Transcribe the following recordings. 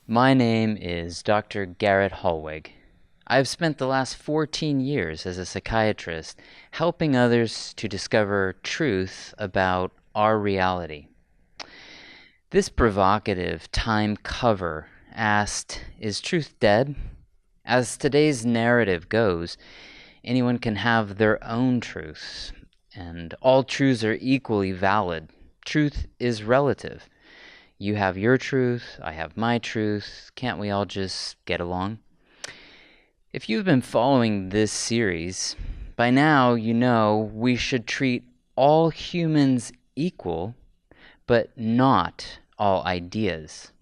My name is Dr. Garrett Hallweg. I've spent the last 14 years as a psychiatrist helping others to discover truth about our reality. This provocative time cover asked, "Is truth dead?" As today's narrative goes, anyone can have their own truths, and all truths are equally valid. Truth is relative. You have your truth, I have my truth. Can't we all just get along? If you've been following this series, by now you know we should treat all humans equal, but not all ideas.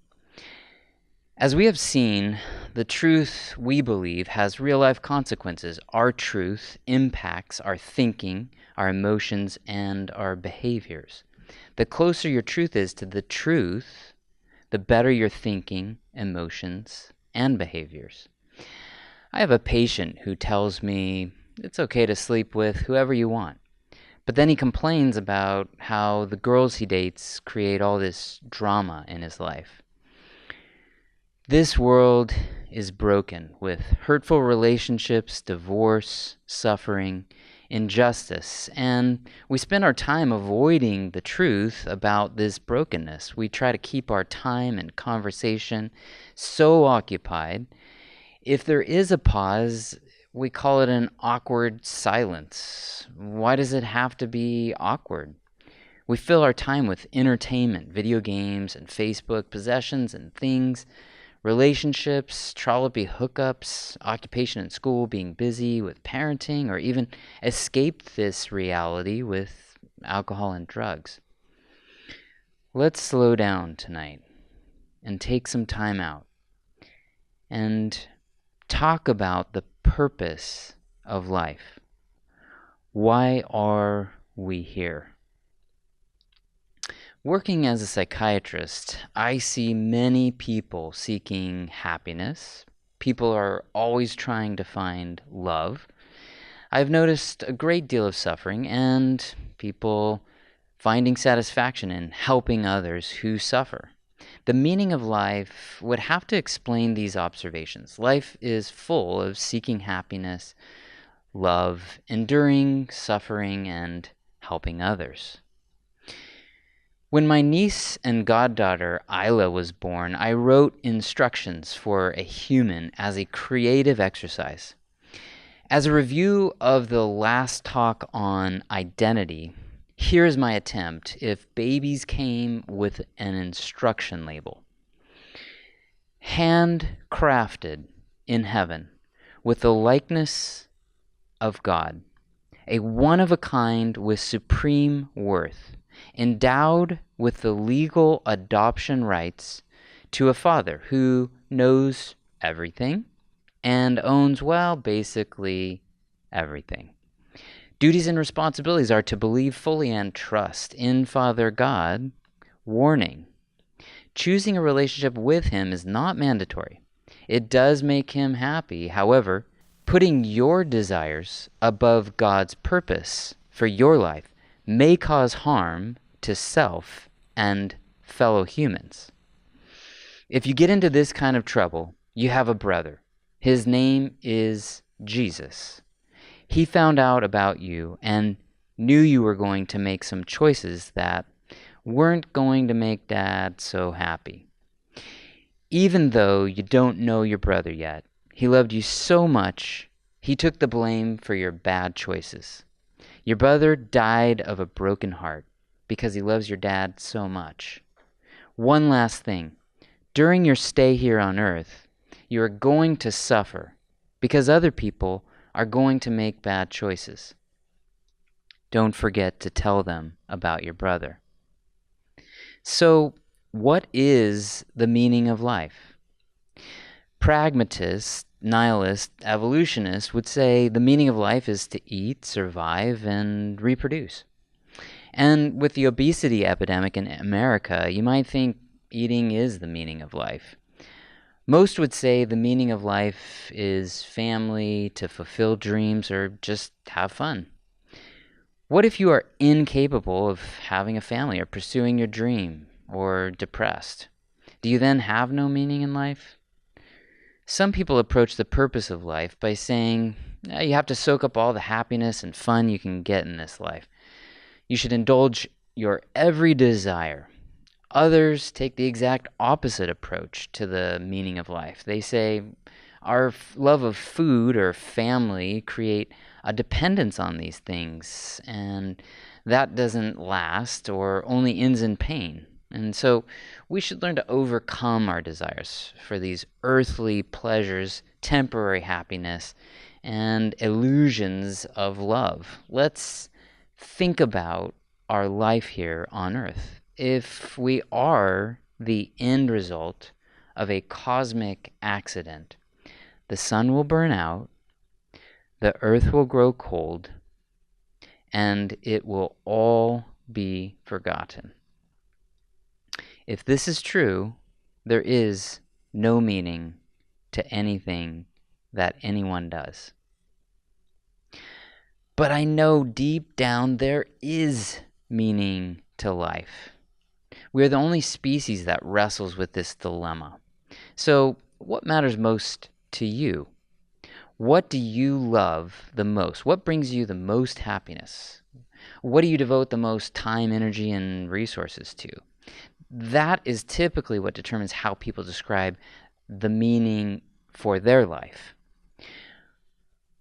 As we have seen, the truth we believe has real-life consequences. Our truth impacts our thinking, our emotions, and our behaviors. The closer your truth is to the truth, the better your thinking, emotions, and behaviors. I have a patient who tells me it's okay to sleep with whoever you want. But then he complains about how the girls he dates create all this drama in his life. This world is broken with hurtful relationships, divorce, suffering, injustice, and we spend our time avoiding the truth about this brokenness. We try to keep our time and conversation so occupied. If there is a pause, we call it an awkward silence. Why does it have to be awkward? We fill our time with entertainment, video games, and Facebook, possessions and things, relationships, trollopy hookups, occupation in school, being busy with parenting, or even escape this reality with alcohol and drugs. Let's slow down tonight and take some time out and talk about the purpose of life. Why are we here? Working as a psychiatrist, I see many people seeking happiness. People are always trying to find love. I've noticed a great deal of suffering and people finding satisfaction in helping others who suffer. The meaning of life would have to explain these observations. Life is full of seeking happiness, love, enduring suffering, and helping others. When my niece and goddaughter Isla was born, I wrote instructions for a human as a creative exercise. As a review of the last talk on identity, here's my attempt if babies came with an instruction label. Handcrafted in heaven with the likeness of God, a one-of-a-kind with supreme worth, endowed with the legal adoption rights to a father who knows everything and owns, well, basically everything. Duties and responsibilities are to believe fully and trust in Father God. Warning: choosing a relationship with Him is not mandatory. It does make Him happy. However, putting your desires above God's purpose for your life may cause harm to self and fellow humans. If you get into this kind of trouble, you have a brother. His name is Jesus. He found out about you and knew you were going to make some choices that weren't going to make Dad so happy. Even though you don't know your brother yet, he loved you so much, he took the blame for your bad choices. Your brother died of a broken heart because he loves your dad so much. One last thing. During your stay here on earth, you are going to suffer because other people are going to make bad choices. Don't forget to tell them about your brother. So, what is the meaning of life? Pragmatists, nihilists, evolutionists would say the meaning of life is to eat, survive, and reproduce. And with the obesity epidemic in America, you might think eating is the meaning of life. Most would say the meaning of life is family, to fulfill dreams, or just have fun. What if you are incapable of having a family or pursuing your dream, or depressed? Do you then have no meaning in life? Some people approach the purpose of life by saying, you have to soak up all the happiness and fun you can get in this life. You should indulge your every desire. Others take the exact opposite approach to the meaning of life. They say our love of food or family create a dependence on these things, and that doesn't last or only ends in pain. And so we should learn to overcome our desires for these earthly pleasures, temporary happiness, and illusions of love. Let's think about our life here on earth. If we are the end result of a cosmic accident, the sun will burn out, the earth will grow cold, and it will all be forgotten. If this is true, there is no meaning to anything that anyone does. But I know deep down there is meaning to life. We are the only species that wrestles with this dilemma. So, what matters most to you? What do you love the most? What brings you the most happiness? What do you devote the most time, energy, and resources to? That is typically what determines how people describe the meaning for their life.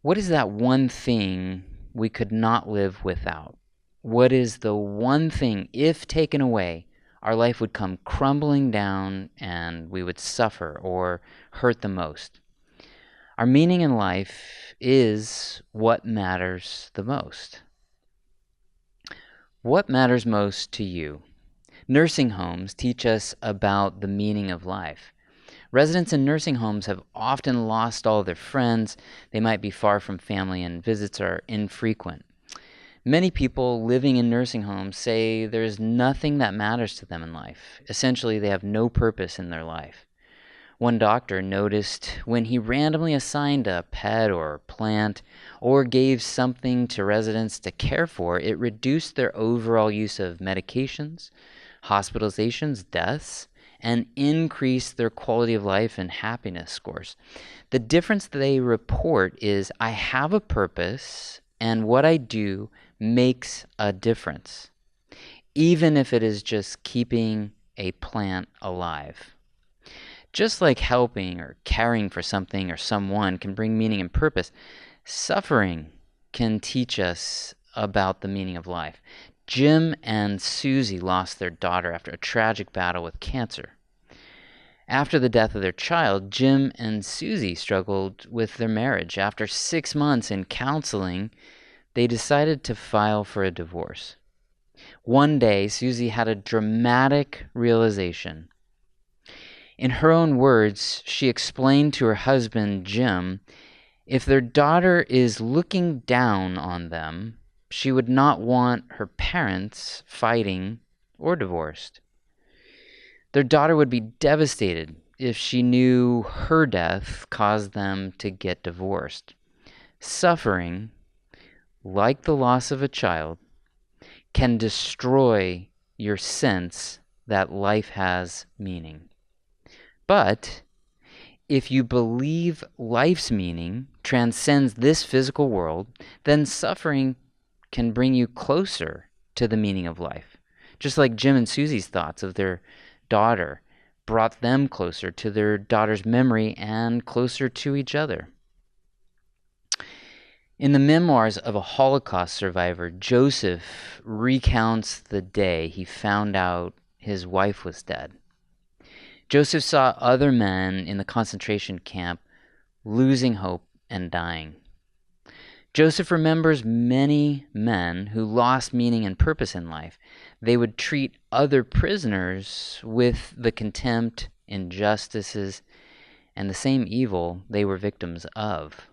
What is that one thing we could not live without? What is the one thing, if taken away, our life would come crumbling down and we would suffer or hurt the most? Our meaning in life is what matters the most. What matters most to you? Nursing homes teach us about the meaning of life. Residents in nursing homes have often lost all their friends. They might be far from family and visits are infrequent. Many people living in nursing homes say there is nothing that matters to them in life. Essentially, they have no purpose in their life. One doctor noticed when he randomly assigned a pet or plant or gave something to residents to care for, it reduced their overall use of medications, hospitalizations, deaths, and increased their quality of life and happiness scores. The difference they report is I have a purpose and what I do makes a difference, even if it is just keeping a plant alive. Just like helping or caring for something or someone can bring meaning and purpose, suffering can teach us about the meaning of life. Jim and Susie lost their daughter after a tragic battle with cancer. After the death of their child, Jim and Susie struggled with their marriage. After 6 months in counseling, they decided to file for a divorce. One day, Susie had a dramatic realization. In her own words, she explained to her husband, Jim, if their daughter is looking down on them, she would not want her parents fighting or divorced. Their daughter would be devastated if she knew her death caused them to get divorced. Suffering, like the loss of a child, can destroy your sense that life has meaning. But if you believe life's meaning transcends this physical world, then suffering can bring you closer to the meaning of life. Just like Jim and Susie's thoughts of their daughter brought them closer to their daughter's memory and closer to each other. In the memoirs of a Holocaust survivor, Joseph recounts the day he found out his wife was dead. Joseph saw other men in the concentration camp losing hope and dying. Joseph remembers many men who lost meaning and purpose in life. They would treat other prisoners with the contempt, injustices, and the same evil they were victims of.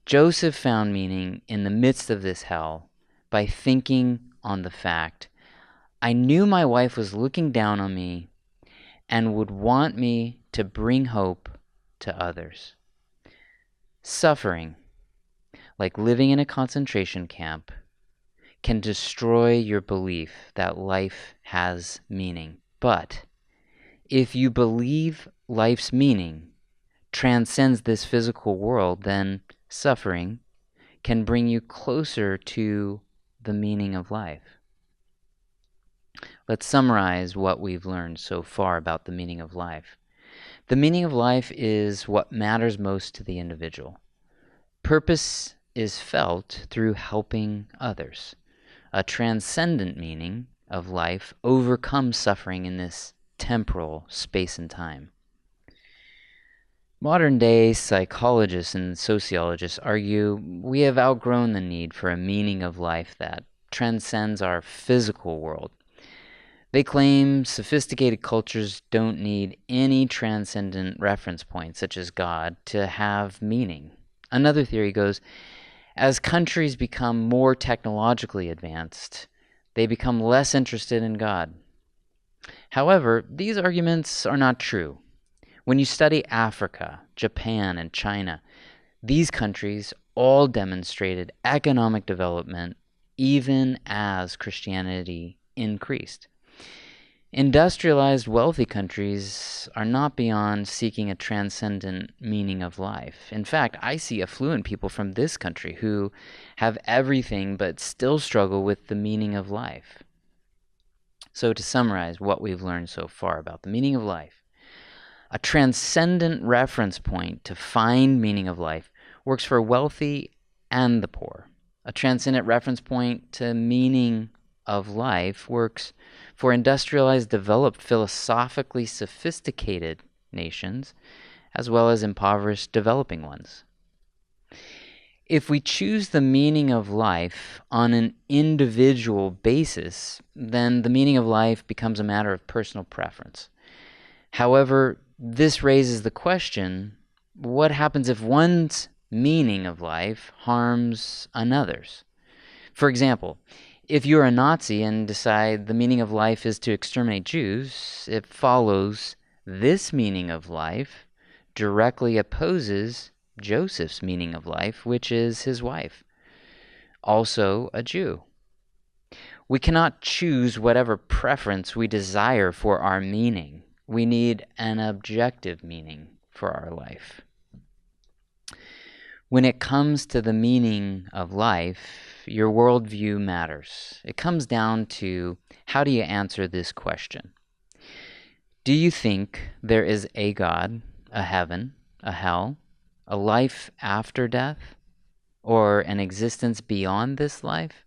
Joseph found meaning in the midst of this hell by thinking on the fact, I knew my wife was looking down on me and would want me to bring hope to others. Suffering, like living in a concentration camp, can destroy your belief that life has meaning. But If you believe life's meaning transcends this physical world, then suffering can bring you closer to the meaning of life. Let's summarize what we've learned so far about the meaning of life. The meaning of life is what matters most to the individual. Purpose is felt through helping others. A transcendent meaning of life overcomes suffering in this temporal space and time. Modern-day psychologists and sociologists argue we have outgrown the need for a meaning of life that transcends our physical world. They claim sophisticated cultures don't need any transcendent reference point, such as God, to have meaning. Another theory goes, as countries become more technologically advanced, they become less interested in God. However, these arguments are not true. When you study Africa, Japan, and China, these countries all demonstrated economic development even as Christianity increased. Industrialized, wealthy countries are not beyond seeking a transcendent meaning of life. In fact, I see affluent people from this country who have everything but still struggle with the meaning of life. So to summarize what we've learned so far about the meaning of life, a transcendent reference point to find meaning of life works for wealthy and the poor. A transcendent reference point to meaning of life works for industrialized, developed, philosophically sophisticated nations, as well as impoverished, developing ones. If we choose the meaning of life on an individual basis, then the meaning of life becomes a matter of personal preference. However, this raises the question, what happens if one's meaning of life harms another's? For example, if you're a Nazi and decide the meaning of life is to exterminate Jews, it follows this meaning of life directly opposes Joseph's meaning of life, which is his wife, also a Jew. We cannot choose whatever preference we desire for our meaning. We need an objective meaning for our life. When it comes to the meaning of life, your worldview matters. It comes down to, how do you answer this question? Do you think there is a God, a heaven, a hell, a life after death, or an existence beyond this life?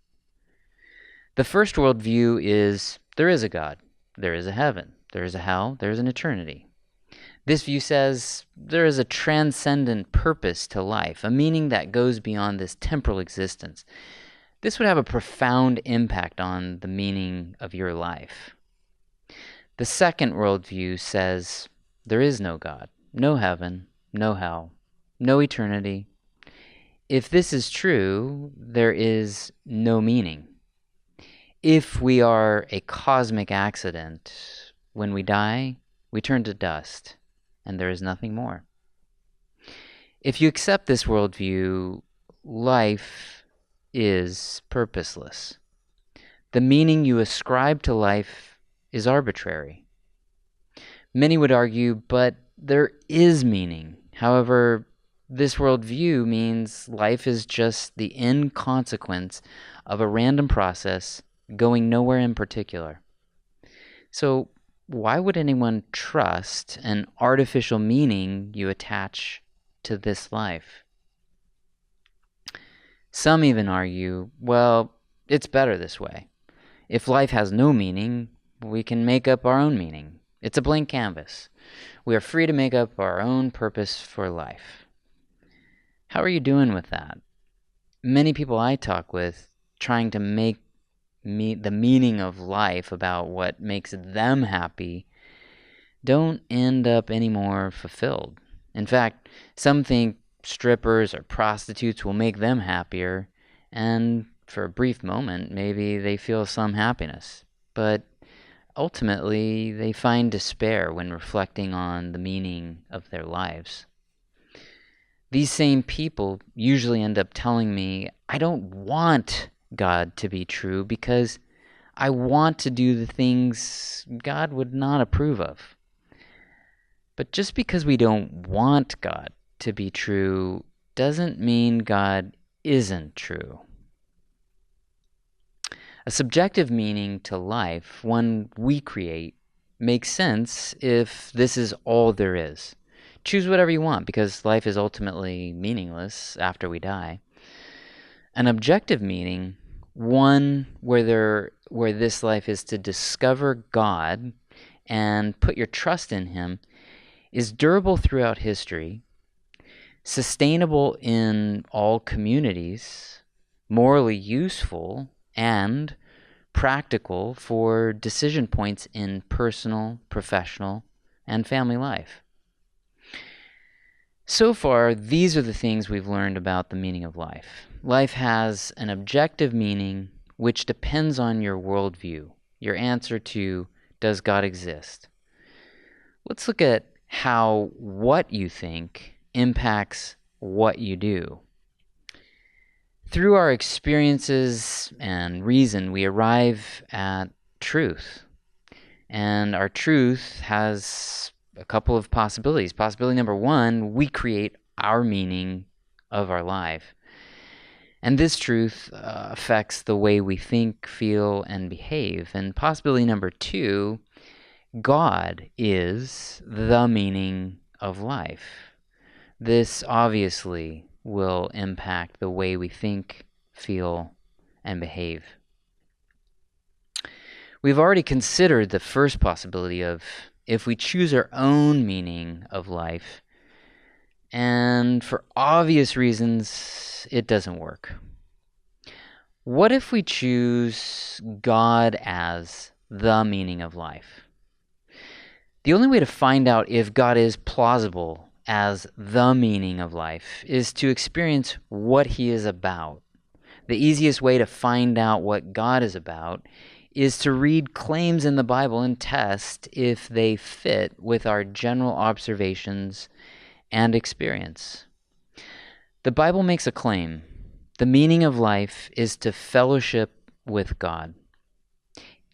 The first worldview is, there is a God, there is a heaven, there is a hell, there is an eternity. This view says there is a transcendent purpose to life, a meaning that goes beyond this temporal existence. This would have a profound impact on the meaning of your life. The second worldview says there is no God, no heaven, no hell, no eternity. If this is true, there is no meaning. If we are a cosmic accident, when we die, we turn to dust, and there is nothing more. If you accept this worldview, life is purposeless. The meaning you ascribe to life is arbitrary. Many would argue, but there is meaning. However, this worldview means life is just the inconsequence of a random process going nowhere in particular. So, why would anyone trust an artificial meaning you attach to this life? Some even argue, well, it's better this way. If life has no meaning, we can make up our own meaning. It's a blank canvas. We are free to make up our own purpose for life. How are you doing with that? Many people I talk with trying to make the meaning of life about what makes them happy don't end up any more fulfilled. In fact, some think strippers or prostitutes will make them happier, and for a brief moment, maybe they feel some happiness. But ultimately, they find despair when reflecting on the meaning of their lives. These same people usually end up telling me, I don't want God to be true because I want to do the things God would not approve of. But just because we don't want God to be true doesn't mean God isn't true. A subjective meaning to life, one we create, makes sense if this is all there is. Choose whatever you want because life is ultimately meaningless after we die. An objective meaning, one where this life is to discover God and put your trust in Him, is durable throughout history, sustainable in all communities, morally useful, and practical for decision points in personal, professional, and family life. So far, these are the things we've learned about the meaning of life. Life has an objective meaning which depends on your worldview, your answer to, does God exist? Let's look at how what you think impacts what you do. Through our experiences and reason, we arrive at truth. And our truth has a couple of possibilities. Possibility number one, we create our meaning of our life. And this truth affects the way we think, feel, and behave. And possibility number two, God is the meaning of life. This obviously will impact the way we think, feel, and behave. We've already considered the first possibility of if we choose our own meaning of life, and for obvious reasons, it doesn't work. What if we choose God as the meaning of life? The only way to find out if God is plausible as the meaning of life is to experience what He is about. The easiest way to find out what God is about is to read claims in the Bible and test if they fit with our general observations and experience. The Bible makes a claim. The meaning of life is to fellowship with God.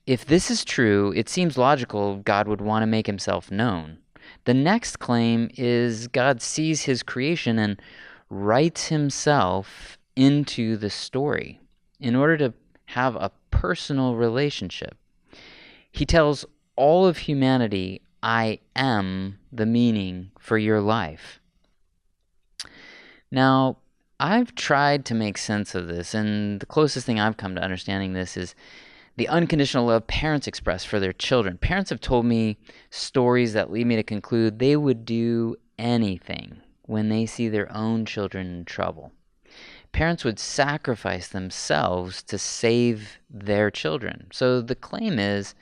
If this is true, it seems logical God would want to make Himself known. The next claim is God sees His creation and writes Himself into the story in order to have a personal relationship. He tells all of humanity, I am the meaning for your life. Now, I've tried to make sense of this, and the closest thing I've come to understanding this is the unconditional love parents express for their children. Parents have told me stories that lead me to conclude they would do anything when they see their own children in trouble. Parents would sacrifice themselves to save their children. So the claim is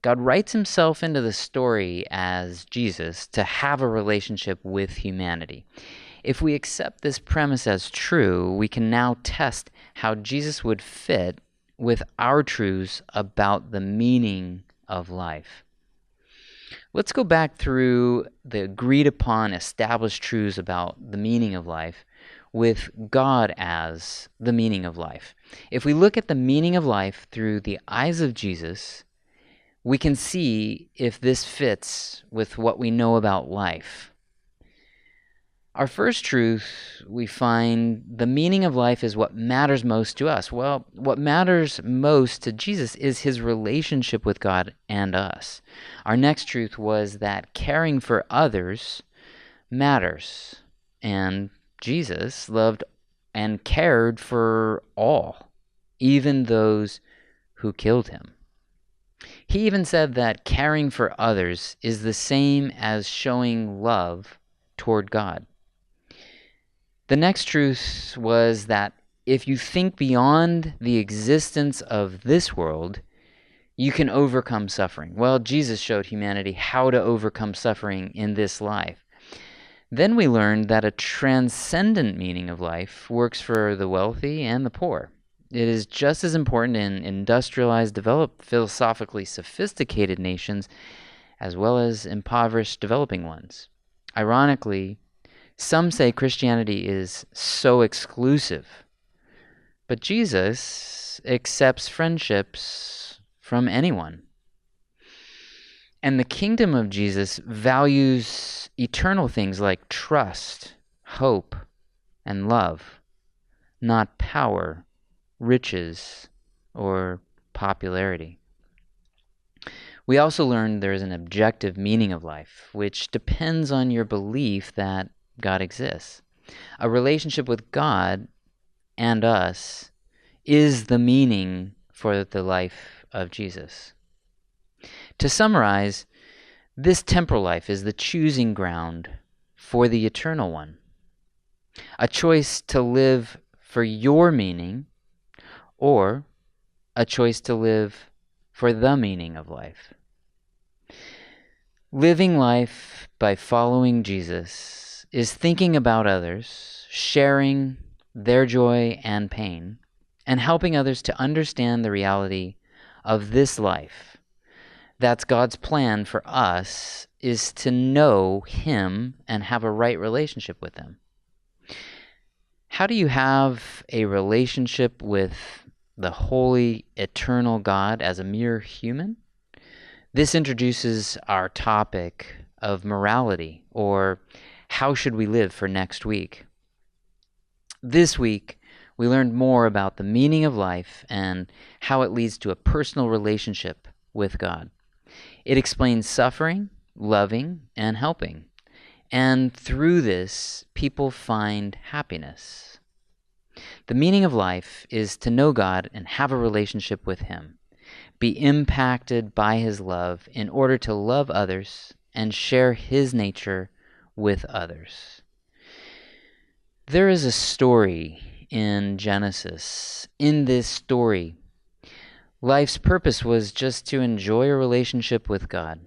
God writes Himself into the story as Jesus to have a relationship with humanity. If we accept this premise as true, we can now test how Jesus would fit with our truths about the meaning of life. Let's go back through the agreed upon established truths about the meaning of life with God as the meaning of life. If we look at the meaning of life through the eyes of Jesus, we can see if this fits with what we know about life. Our first truth, we find the meaning of life is what matters most to us. Well, what matters most to Jesus is His relationship with God and us. Our next truth was that caring for others matters. And Jesus loved and cared for all, even those who killed Him. He even said that caring for others is the same as showing love toward God. The next truth was that if you think beyond the existence of this world, you can overcome suffering. Well, Jesus showed humanity how to overcome suffering in this life. Then we learned that a transcendent meaning of life works for the wealthy and the poor. It is just as important in industrialized, developed, philosophically sophisticated nations as well as impoverished, developing ones. Ironically, some say Christianity is so exclusive, but Jesus accepts friendships from anyone. And the kingdom of Jesus values eternal things like trust, hope, and love, not power, riches, or popularity. We also learned there is an objective meaning of life, which depends on your belief that God exists. A relationship with God and us is the meaning for the life of Jesus. To summarize, this temporal life is the choosing ground for the eternal one. A choice to live for your meaning or a choice to live for the meaning of life. Living life by following Jesus is thinking about others, sharing their joy and pain, and helping others to understand the reality of this life. That's God's plan for us, is to know Him and have a right relationship with Him. How do you have a relationship with the holy, eternal God as a mere human? This introduces our topic of morality, or how should we live, for next week. This week, we learned more about the meaning of life and how it leads to a personal relationship with God. It explains suffering, loving, and helping. And through this, people find happiness. The meaning of life is to know God and have a relationship with Him, be impacted by His love in order to love others and share His nature with others. There is a story in Genesis. In this story, life's purpose was just to enjoy a relationship with God.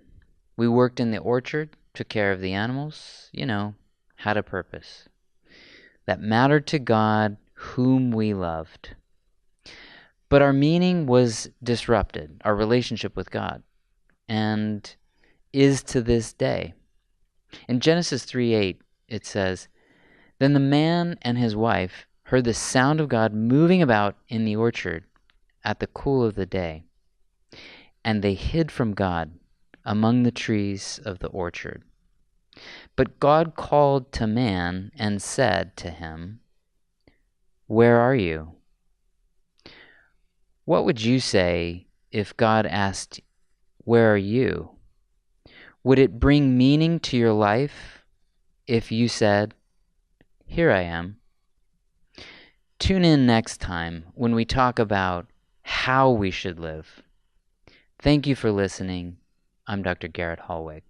We worked in the orchard, took care of the animals, had a purpose that mattered to God, whom we loved. But our meaning was disrupted, our relationship with God, and is to this day. In Genesis 3:8, it says, "Then the man and his wife heard the sound of God moving about in the orchard at the cool of the day, and they hid from God among the trees of the orchard. But God called to man and said to him, 'Where are you?'" What would you say if God asked, "Where are you?" Would it bring meaning to your life if you said, "Here I am"? Tune in next time when we talk about how we should live. Thank you for listening. I'm Dr. Garrett Hallweg.